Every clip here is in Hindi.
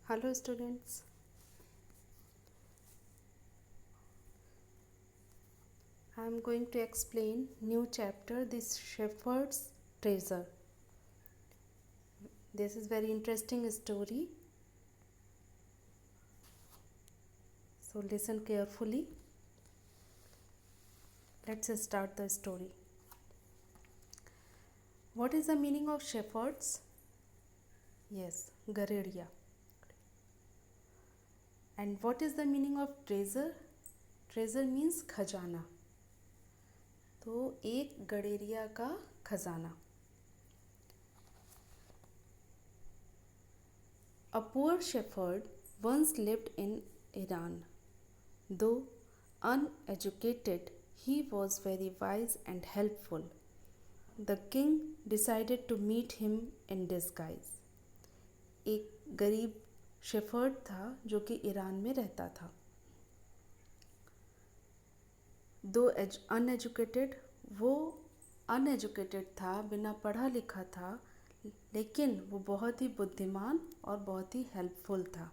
Hello students, I am going to explain new chapter this shepherd's treasure. This is very interesting story. So listen carefully. Let's start the story. What is the meaning of shepherds? Yes, Garedia. And what is the meaning of treasure? Treasure means खजाना. तो एक गडेरिया का खजाना. A poor shepherd once lived in Iran. Though uneducated, he was very wise and helpful. The king decided to meet him in disguise. एक गरीब शेफर्ड था जो कि ईरान में रहता था. दो अनएजुकेटेड, वो अनएजुकेटेड था, बिना पढ़ा लिखा था, लेकिन वो बहुत ही बुद्धिमान और बहुत ही हेल्पफुल था,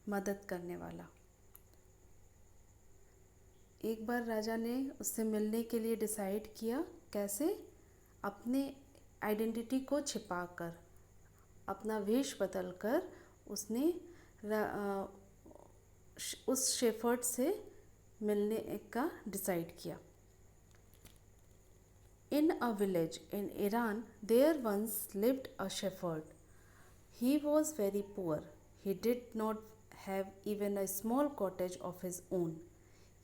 मदद करने वाला. एक बार राजा ने उससे मिलने के लिए डिसाइड किया. कैसे? अपने आइडेंटिटी को छिपाकर, अपना वेश बदलकर उसने उस शेफर्ड से मिलने का डिसाइड किया. In a village in Iran, there once lived a shepherd. He was very poor. He did not have even a small cottage of his own.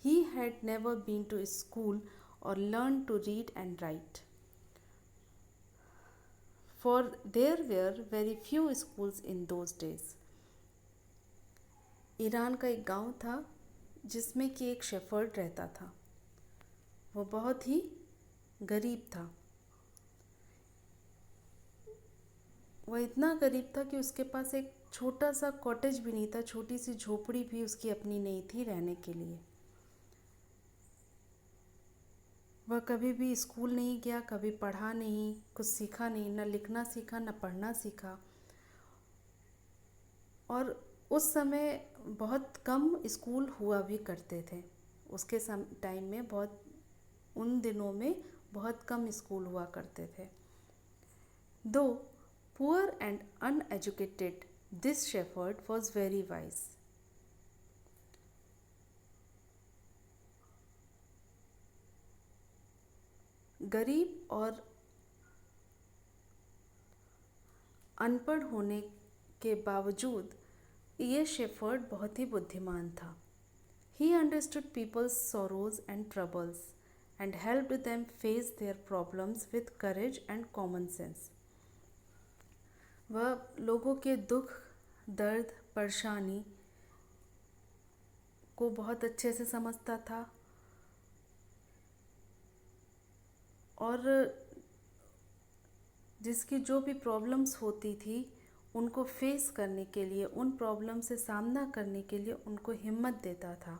He had never been to school or learned to read and write. For there were very few schools in those days. Iran का एक गांव था जिसमें कि एक शेफर्ड रहता था. वो बहुत ही गरीब था. वह इतना गरीब था कि उसके पास एक छोटा सा कॉटेज भी नहीं था, छोटी सी झोपड़ी भी उसकी अपनी नहीं थी रहने के लिए. वह कभी भी स्कूल नहीं गया, कभी पढ़ा नहीं, कुछ सीखा नहीं, न लिखना सीखा न पढ़ना सीखा. और उस समय बहुत कम स्कूल हुआ भी करते थे. उसके टाइम में बहुत, उन दिनों में बहुत कम स्कूल हुआ करते थे. दो poor and uneducated, this shepherd was very wise. गरीब और अनपढ़ होने के बावजूद ये शेफर्ड बहुत ही बुद्धिमान था. He understood people's sorrows and troubles and helped them face their problems with courage and common sense. वह लोगों के दुख, दर्द, परेशानी को बहुत अच्छे से समझता था और जिसकी जो भी प्रॉब्लम्स होती थी उनको फेस करने के लिए, उन प्रॉब्लम से सामना करने के लिए उनको हिम्मत देता था.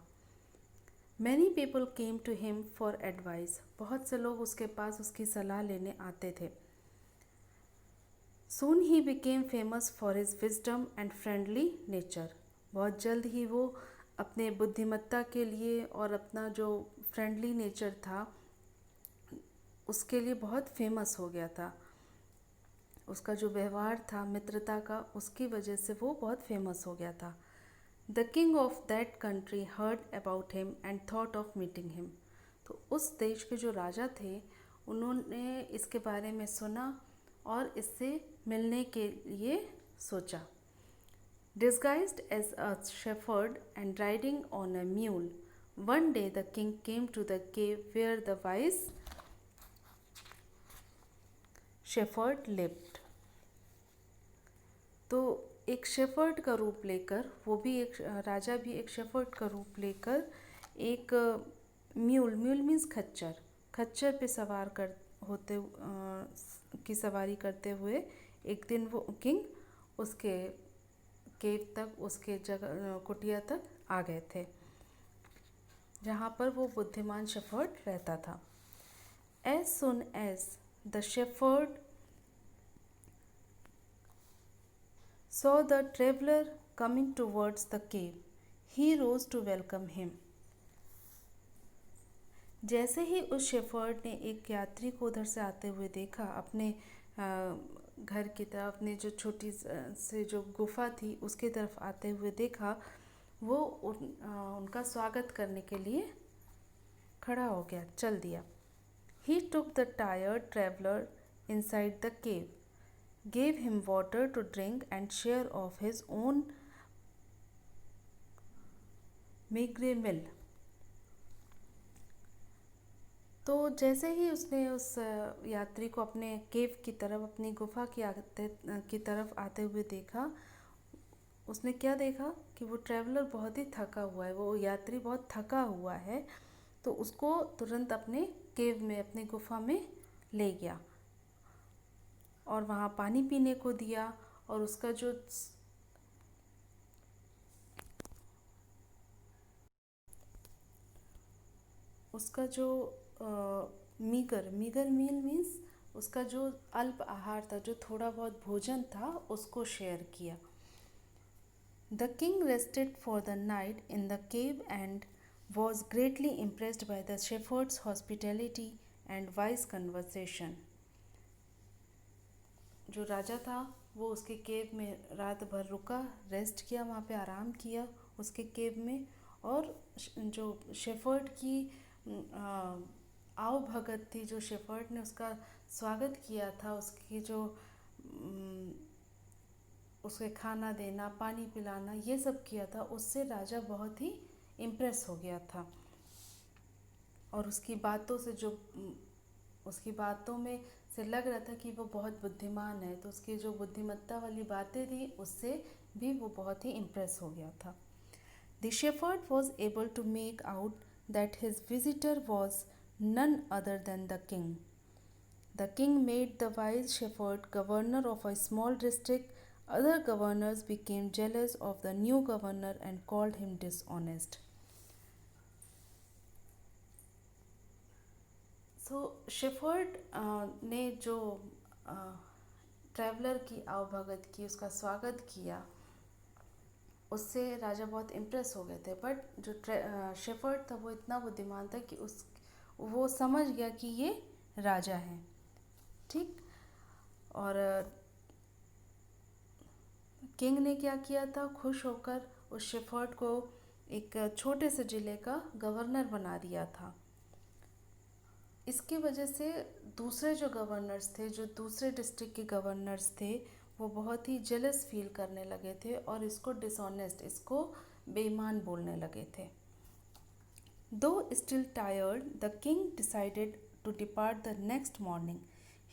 Many people came to him for advice. बहुत से लोग उसके पास उसकी सलाह लेने आते थे. Soon he became famous for his wisdom and friendly nature. बहुत जल्द ही वो अपने बुद्धिमत्ता के लिए और अपना जो फ्रेंडली नेचर था उसके लिए बहुत फेमस हो गया था. उसका जो व्यवहार था मित्रता का, उसकी वजह से वो बहुत फेमस हो गया था. The king of that country heard about him and thought of meeting him. तो उस देश के जो राजा थे उन्होंने इसके बारे में सुना और इससे मिलने के लिए सोचा. Disguised as a shepherd and riding on a mule, one day the king came to the cave where the wise shepherd lived. तो एक शेफर्ड का रूप लेकर, वो भी एक राजा भी एक शेफर्ड का रूप लेकर एक म्यूल मीन्स खच्चर, खच्चर पे सवार कर होते की सवारी करते हुए एक दिन वो किंग उसके केव तक, उसके जगह कुटिया तक आ गए थे जहाँ पर वो बुद्धिमान शेफर्ड रहता था. As soon as the shepherd saw the traveler coming towards the cave. He rose to welcome him. जैसे ही उस शेफर्ड ने एक यात्री को उधर से आते हुए देखा, अपने घर की तरफ, अपने जो छोटी से जो गुफा थी उसके तरफ आते हुए देखा, वो उनका स्वागत करने के लिए खड़ा हो गया, चल दिया. He took the tired traveler inside the cave, gave him water to drink and share of his own meagre meal. तो जैसे ही उसने उस यात्री को अपने केव की तरफ, अपनी गुफा की तरफ आते हुए देखा, उसने क्या देखा कि वो ट्रैवलर बहुत ही थका हुआ है, वो यात्री बहुत थका हुआ है. तो उसको तुरंत अपने केव में, अपनी गुफा में ले गया और वहाँ पानी पीने को दिया. और उसका जो मीगर मील मीन्स उसका जो अल्प आहार था, जो थोड़ा बहुत भोजन था, उसको शेयर किया. The king rested for the night in the cave and was greatly impressed by the shepherd's hospitality and wise conversation. जो राजा था वो उसके केव में रात भर रुका, रेस्ट किया, वहाँ पे आराम किया उसके केव में. और जो शेफर्ड की आओ भगत थी, जो शेफर्ड ने उसका स्वागत किया था, उसकी जो उसके खाना देना, पानी पिलाना, ये सब किया था, उससे राजा बहुत ही इम्प्रेस हो गया था. और उसकी बातों में से लग रहा था कि वो बहुत बुद्धिमान है. तो उसकी जो बुद्धिमत्ता वाली बातें थी, उससे भी वो बहुत ही इम्प्रेस हो गया था. The shepherd was able to make out that his visitor was none other than the king. The king made the wise shepherd governor of a small district. Other governors became jealous of the new governor and called him dishonest. So shepherd ने जो ट्रैवलर की आवभगत की, उसका स्वागत किया, उससे राजा बहुत इम्प्रेस हो गए थे. बट जो शेफर्ड था वो इतना बुद्धिमान था कि वो समझ गया कि ये राजा हैं. ठीक. और किंग ने क्या किया था, खुश होकर उस शेफर्ड को एक छोटे से ज़िले का गवर्नर बना दिया था. इसकी वजह से दूसरे जो गवर्नर्स थे, जो दूसरे डिस्ट्रिक्ट के गवर्नर्स थे, वो बहुत ही जेलस फील करने लगे थे और इसको डिसऑनेस्ट, इसको बेईमान बोलने लगे थे. Though still tired, the king decided to depart the next morning.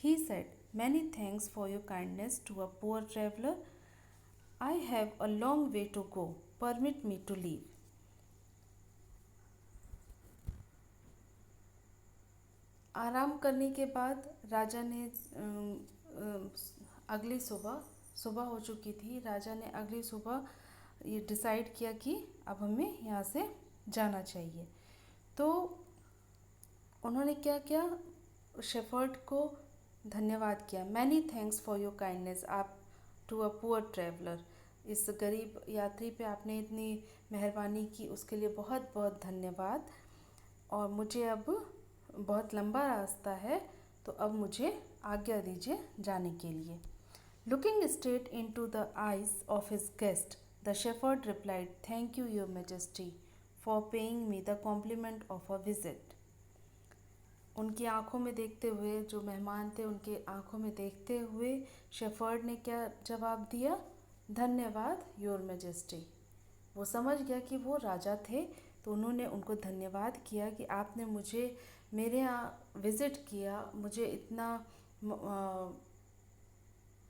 He said, many thanks for your kindness to a poor traveller. I have a long way to go. Permit me to leave. आराम करने के बाद राजा ने अगली सुबह हो चुकी थी. राजा ने अगली सुबह ये डिसाइड किया कि अब हमें यहाँ से जाना चाहिए. तो उन्होंने क्या किया, शेफर्ड को धन्यवाद किया. Many thanks for your kindness आप टू अ पुअर ट्रैवलर. इस गरीब यात्री पे आपने इतनी मेहरबानी की, उसके लिए बहुत बहुत धन्यवाद. और मुझे अब बहुत लंबा रास्ता है, तो अब मुझे आज्ञा दीजिए जाने के लिए. Looking straight into the eyes of his guest, the shepherd replied, thank you your majesty for paying me the compliment of a visit. उनकी आंखों में देखते हुए, जो मेहमान थे उनके आंखों में देखते हुए शेफर्ड ने क्या जवाब दिया, धन्यवाद योर मैजेस्टी. वो समझ गया कि वो राजा थे, तो उन्होंने उनको धन्यवाद किया कि आपने मुझे मेरे यहाँ विज़िट किया, मुझे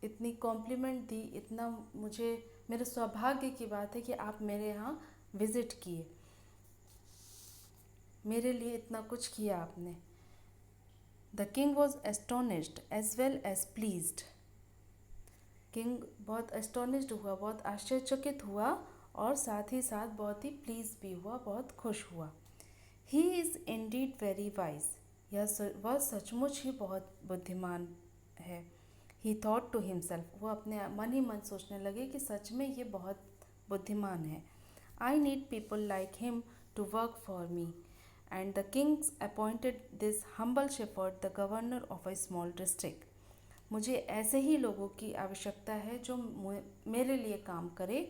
इतनी कॉम्प्लीमेंट दी, इतना मुझे, मेरे सौभाग्य की बात है कि आप मेरे यहाँ विज़िट किए, मेरे लिए इतना कुछ किया आपने. The king was astonished as well as pleased. King बहुत एस्टोनिश्ड हुआ, बहुत आश्चर्यचकित हुआ और साथ ही साथ बहुत ही प्लीज भी हुआ, बहुत खुश हुआ. He is Indeed very wise. वह सचमुच ही बहुत बुद्धिमान है. He thought to himself, वो अपने मन ही मन सोचने लगे कि सच में ये बहुत बुद्धिमान है. I need people like him to work for me. And the kings appointed this humble shepherd the governor of a small district. मुझे ऐसे ही लोगों की आवश्यकता है जो मेरे लिए काम करे,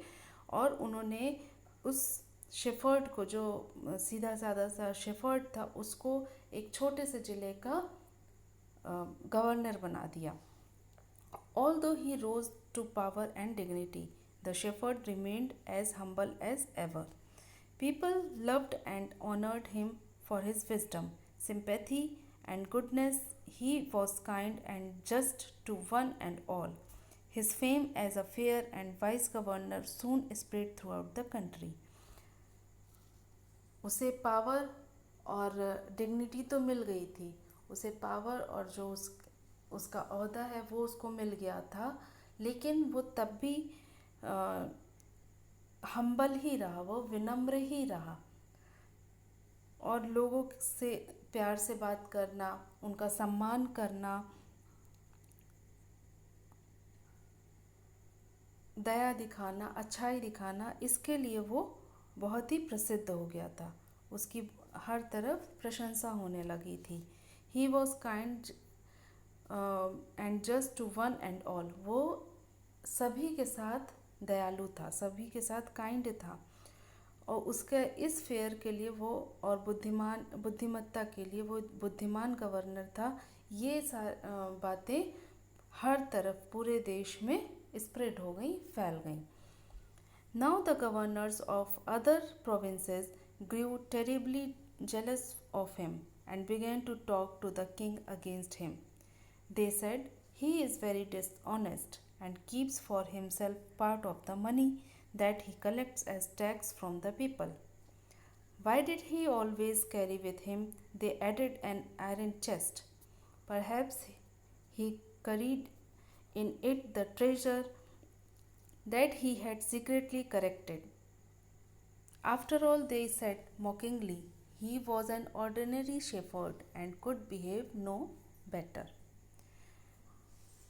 और उन्होंने उस शेफर्ड को, जो सीधा साधा सा शेफर्ड था, उसको एक छोटे से ज़िले का गवर्नर बना दिया. Although he rose to power and dignity, the shepherd remained as humble as ever. People loved and honored him for his wisdom, sympathy, and goodness. He was kind and just to one and all. His fame as a fair and wise governor soon spread throughout the country. उसे पावर और डिग्निटी तो मिल गई थी, उसे पावर और जो उसका ओहदा है वो उसको मिल गया था, लेकिन वो तब भी हम्बल ही रहा, वो विनम्र ही रहा, और लोगों से प्यार से बात करना, उनका सम्मान करना, दया दिखाना, अच्छाई दिखाना, इसके लिए वो बहुत ही प्रसिद्ध हो गया था. उसकी हर तरफ प्रशंसा होने लगी थी. He was kind and just to one and all. वो सभी के साथ दयालु था, सभी के साथ काइंड था, और उसके इस फेयर के लिए वो, और बुद्धिमत्ता के लिए वो बुद्धिमान गवर्नर था. ये बातें हर तरफ पूरे देश में स्प्रेड हो गई, फैल गई. Now the governors of other provinces grew terribly jealous of him and began to talk to the king against him. They said, "He is very dishonest and keeps for himself part of the money that he collects as tax from the people. Why did he always carry with him," they added, "an iron chest? Perhaps he carried in it the treasure that he had secretly collected." After all, they said mockingly, he was an ordinary shepherd and could behave no better.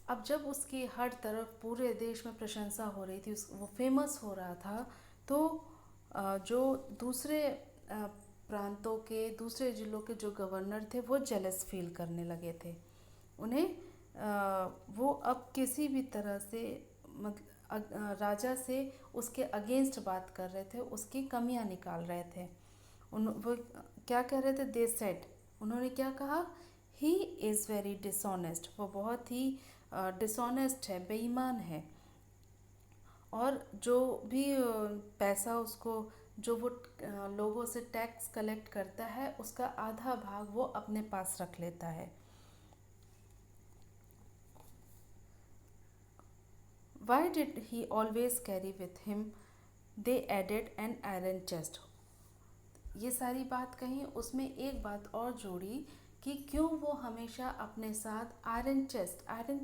अब जब उसकी हर तरफ पूरे देश में प्रशंसा हो रही थी, वो फेमस हो रहा था, तो जो दूसरे प्रांतों के, दूसरे ज़िलों के जो गवर्नर थे, वो जेलस फील करने लगे थे. उन्हें वो अब किसी भी तरह से राजा से उसके अगेंस्ट बात कर रहे थे, उसकी कमियां निकाल रहे थे. वो क्या कह रहे थे? दे सेड, उन्होंने क्या कहा? He is very dishonest. वो बहुत ही डिसऑनेस्ट है, बेईमान है, और जो भी पैसा उसको, जो वो लोगों से टैक्स कलेक्ट करता है, उसका आधा भाग वो अपने पास रख लेता है. Why did he always carry with him? They added an iron chest. ये सारी बात कही, उसमें एक बात और जोड़ी कि क्यों वो हमेशा अपने साथ आयरन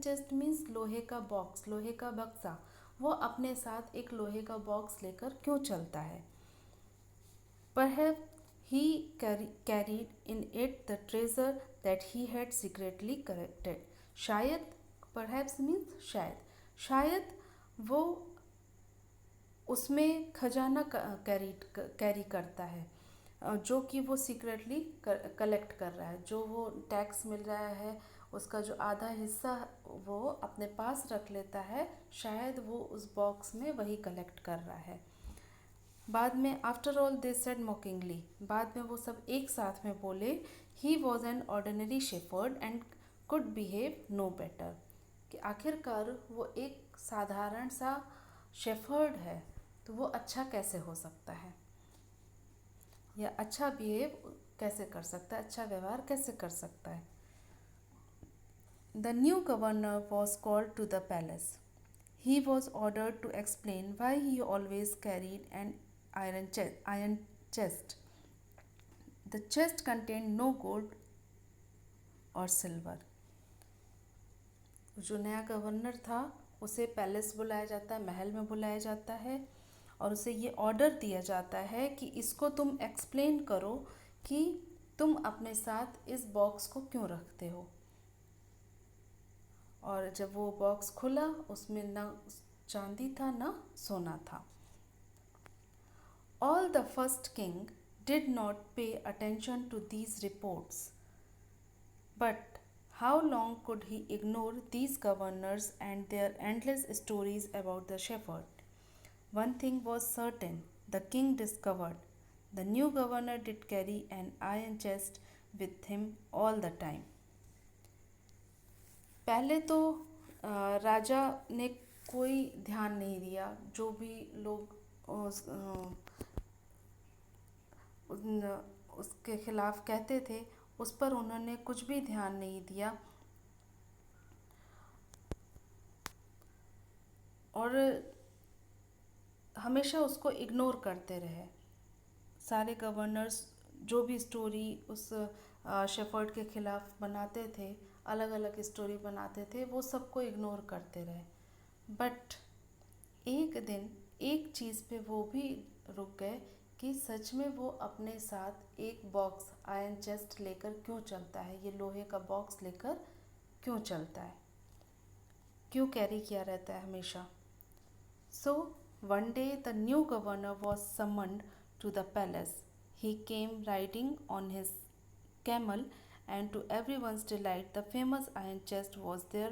चेस्ट मीन्स लोहे का बॉक्स, लोहे का बक्सा, वो अपने साथ एक लोहे का बॉक्स लेकर क्यों चलता है. Perhaps he carried in it the treasure that he had secretly collected. शायद, perhaps means शायद वो उसमें खजाना कैरी करता है, जो कि वो सीक्रेटली कलेक्ट कर रहा है. जो वो टैक्स मिल रहा है, उसका जो आधा हिस्सा वो अपने पास रख लेता है, शायद वो उस बॉक्स में वही कलेक्ट कर रहा है. बाद में after all they said mockingly, बाद में वो सब एक साथ में बोले, he was an ordinary shepherd and could behave no better. कि आखिरकार वो एक साधारण सा शेफर्ड है, तो वो अच्छा कैसे हो सकता है, या अच्छा बिहेव कैसे कर सकता है, अच्छा व्यवहार कैसे कर सकता है. The new governor was called to the palace. He was ordered to explain why he always carried an iron chest. The chest contained no gold or silver. जो नया गवर्नर था, उसे पैलेस बुलाया जाता है, महल में बुलाया जाता है, और उसे ये ऑर्डर दिया जाता है कि इसको तुम एक्सप्लेन करो कि तुम अपने साथ इस बॉक्स को क्यों रखते हो, और जब वो बॉक्स खुला उसमें ना चांदी था ना सोना था. All the first king did not pay attention to these reports. But how long could he ignore these governors and their endless stories about the shepherd? One thing was certain, the king discovered. The new governor did carry an iron chest with him all the time. पहले तो राजा ने कोई ध्यान नहीं दिया. जो भी लोग उसके खिलाफ कहते थे उस पर उन्होंने कुछ भी ध्यान नहीं दिया और हमेशा उसको इग्नोर करते रहे. सारे गवर्नर्स जो भी स्टोरी उस शेफर्ड के खिलाफ बनाते थे, अलग अलग स्टोरी बनाते थे, वो सबको इग्नोर करते रहे. बट एक दिन एक चीज़ पे वो भी रुक गए कि सच में वो अपने साथ एक बॉक्स आयरन चेस्ट लेकर क्यों चलता है, ये लोहे का बॉक्स लेकर क्यों चलता है, क्यों कैरी किया रहता है हमेशा. So one day the new governor was summoned to the palace. He came riding on his camel, and to everyone's delight, the famous iron chest was there,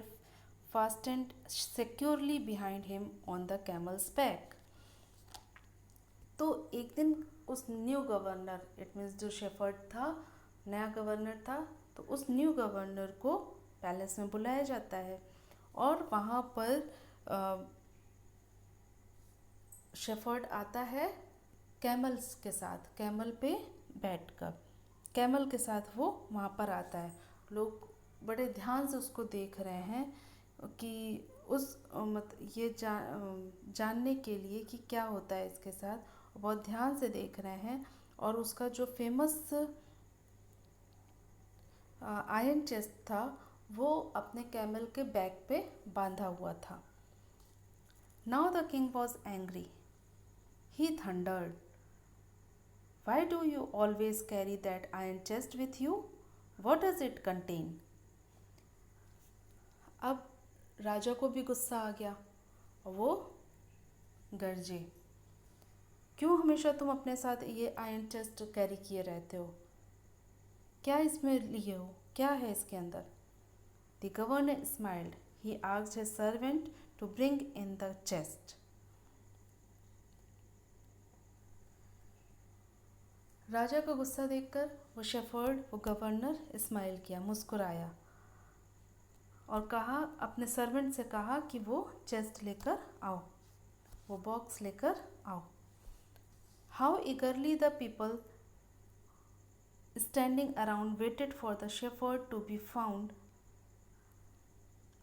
fastened securely behind him on the camel's back. तो एक दिन उस न्यू गवर्नर, इट मीन्स जो शेफर्ड था, नया गवर्नर था, तो उस न्यू गवर्नर को पैलेस में बुलाया जाता है और वहाँ पर शेफर्ड आता है कैमल्स के साथ, कैमल पे बैठकर, कैमल के साथ वो वहाँ पर आता है. लोग बड़े ध्यान से उसको देख रहे हैं कि उस ये जानने के लिए कि क्या होता है इसके साथ, बहुत ध्यान से देख रहे हैं. और उसका जो फेमस आयरन चेस्ट था वो अपने कैमल के बैक पे बांधा हुआ था. Now the king was angry. He thundered, "Why do you always carry that iron chest with you? What does it contain?" अब राजा को भी गुस्सा आ गया और वो गरजे, "क्यों हमेशा तुम अपने साथ ये आयरन चेस्ट कैरी किए रहते हो? क्या इसमें लिए हो? क्या है इसके अंदर?" The governor smiled. He asked his servant to bring in the chest. राजा का गुस्सा देखकर वो शेफर्ड, वो गवर्नर स्माइल किया, मुस्कुराया और कहा, अपने सर्वेंट से कहा कि वो चेस्ट लेकर आओ, वो बॉक्स लेकर आओ. How eagerly the people standing around waited for the shepherd to be found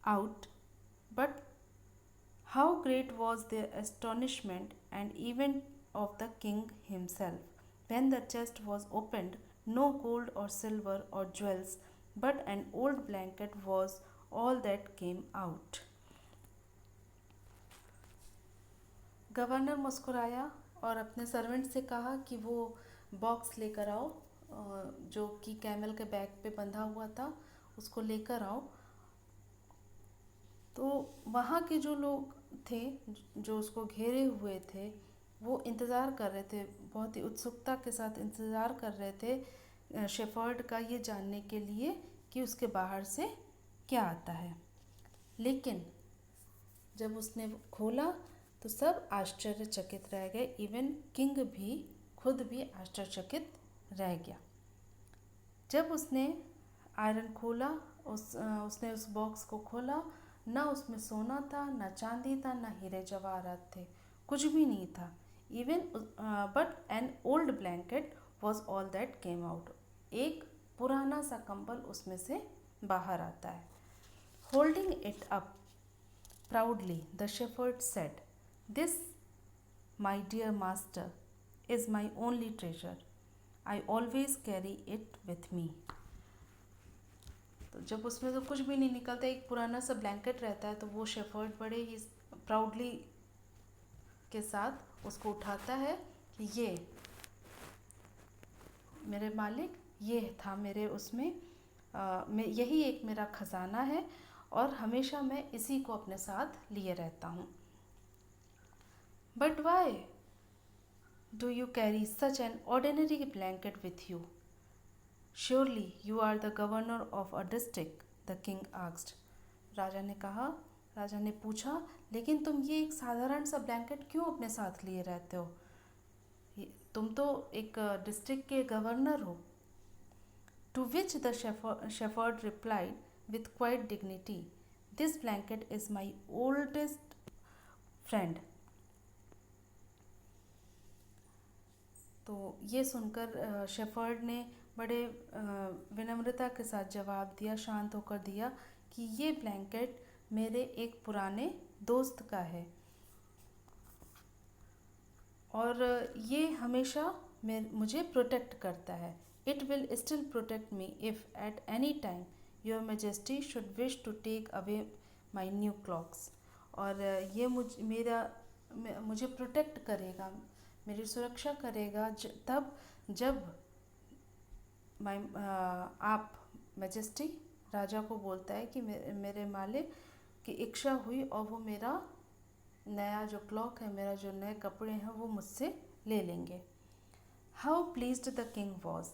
out, but how great was their astonishment and even of the king himself. When the chest was opened, no gold or silver or jewels, but an old blanket was all that came out. Governor मुस्कुराया और अपने सर्वेंट से कहा कि वो बॉक्स लेकर आओ, जो कि कैमल के बैक पे बंधा हुआ था, उसको लेकर आओ. तो वहाँ के जो लोग थे जो उसको घेरे हुए थे वो इंतज़ार कर रहे थे, बहुत ही उत्सुकता के साथ इंतज़ार कर रहे थे शेफर्ड का ये जानने के लिए कि उसके बाहर से क्या आता है. लेकिन जब उसने खोला तो सब आश्चर्यचकित रह गए. इवन किंग भी खुद भी आश्चर्यचकित रह गया. जब उसने आयरन खोला, उसने उस बॉक्स को खोला, ना उसमें सोना था, ना चांदी था, ना हीरे जवाहरात थे, कुछ भी नहीं था. Even but an old blanket was all that came out. एक पुराना सा कंबल उसमें से बाहर आता है. Holding it up proudly, the shepherd said, "This, my dear master, is my only treasure. I always carry it with me." तो जब उसमें तो कुछ भी नहीं निकलता, एक पुराना सा ब्लैंकेट रहता है, तो वो शेफर्ड बड़े ही प्राउडली के साथ उसको उठाता है कि ये मेरे मालिक, ये था मेरे उसमें यही एक मेरा ख़जाना है और हमेशा मैं इसी को अपने साथ लिए रहता हूँ। But why do you carry such an ordinary blanket with you? Surely you are the governor of a district, the king asked. राजा ने पूछा, लेकिन तुम ये एक साधारण सा ब्लैंकेट क्यों अपने साथ लिए रहते हो? तुम तो एक डिस्ट्रिक्ट के गवर्नर हो। To which the shepherd replied with quiet dignity, this blanket is my oldest friend. तो ये सुनकर शेफर्ड ने बड़े विनम्रता के साथ जवाब दिया, शांत होकर दिया कि ये ब्लैंकेट मेरे एक पुराने दोस्त का है और ये हमेशा मुझे प्रोटेक्ट करता है। It will still protect me if at any time your majesty should wish to take away my new clothes. और ये मुझे प्रोटेक्ट करेगा, मेरी सुरक्षा करेगा तब जब आप मेजेस्टी राजा को बोलता है कि मेरे मालिक की इच्छा हुई और वो मेरा नया जो क्लॉक है, मेरा जो नए कपड़े हैं वो मुझसे ले लेंगे। How pleased the king was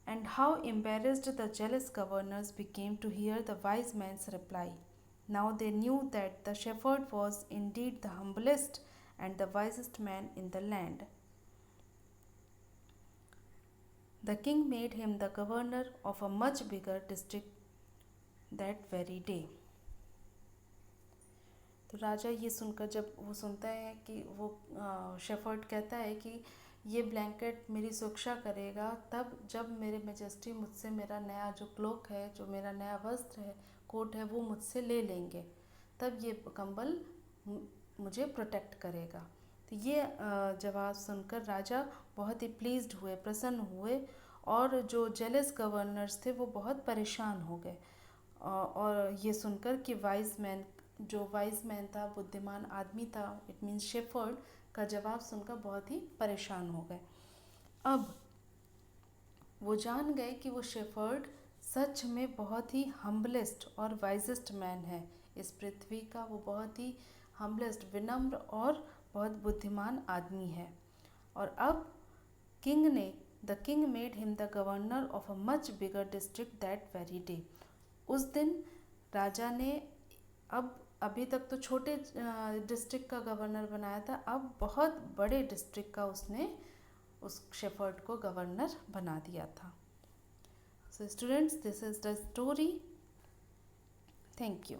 and how embarrassed the jealous governors became to hear the wise man's reply. Now they knew that the shepherd was indeed the humblest and the wisest man in the land. The king made him the governor of a much bigger district that very day. तो राजा ये सुनकर, जब वो सुनता है कि वो शेफर्ड कहता है कि ये ब्लैंकेट मेरी सुरक्षा करेगा तब जब मेरे मेजेस्टी मुझसे मेरा नया जो क्लोक है, जो मेरा नया वस्त्र है, कोट है, वो मुझसे ले लेंगे, तब ये कंबल मुझे प्रोटेक्ट करेगा। तो ये जवाब सुनकर राजा बहुत ही प्लीज्ड हुए, प्रसन्न हुए और जो जेलस गवर्नर्स थे वो बहुत परेशान हो गए। और ये सुनकर कि जो वाइज मैन था, बुद्धिमान आदमी था, इट मीन्स शेफर्ड का जवाब सुनकर बहुत ही परेशान हो गए। अब वो जान गए कि वो शेफर्ड सच में बहुत ही हम्बलेस्ट और वाइजेस्ट मैन है इस पृथ्वी का। वो बहुत ही हम्बलेस्ट, विनम्र और बहुत बुद्धिमान आदमी है। और अब the king made him the governor of a much bigger district that very day. उस दिन राजा ने अभी तक तो छोटे डिस्ट्रिक्ट का गवर्नर बनाया था, अब बहुत बड़े डिस्ट्रिक्ट का उसने उस शेफर्ड को गवर्नर बना दिया था। So students, this is the story. Thank you.